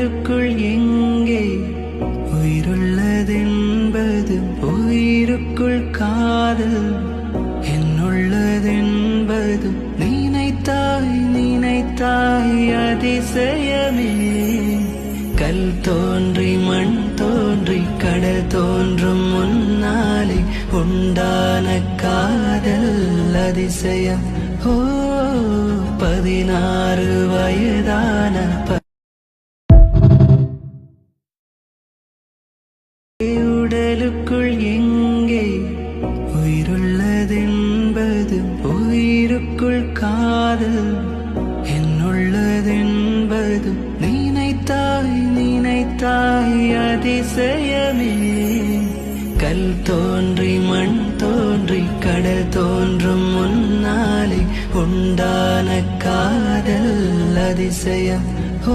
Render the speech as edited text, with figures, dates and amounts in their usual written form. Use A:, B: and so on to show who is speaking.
A: உடலுக்குள் எங்கே உயிருள்ளதென்பது உயிருக்குள் காதல் என்னுள்ளதென்பது நினைத்தாய் நினைத்தாய் அதிசயமே கல் தோன்றி மண் தோன்றி கடல் தோன்றும் முன்னாலே உண்டான காதல் அதிசயம் ஓ 16 வயதான உடலுக்குள் எங்கே உயிருள்ளதென்பது உயிருக்குள் காதல் என்னுள்ளதென்பது நினைத்தாய் நினைத்தாய் அதிசயமே கல் தோன்றி மண் தோன்றி கடல் தோன்றும் முன்னாலே உண்டான காதல் அதிசயம் ஓ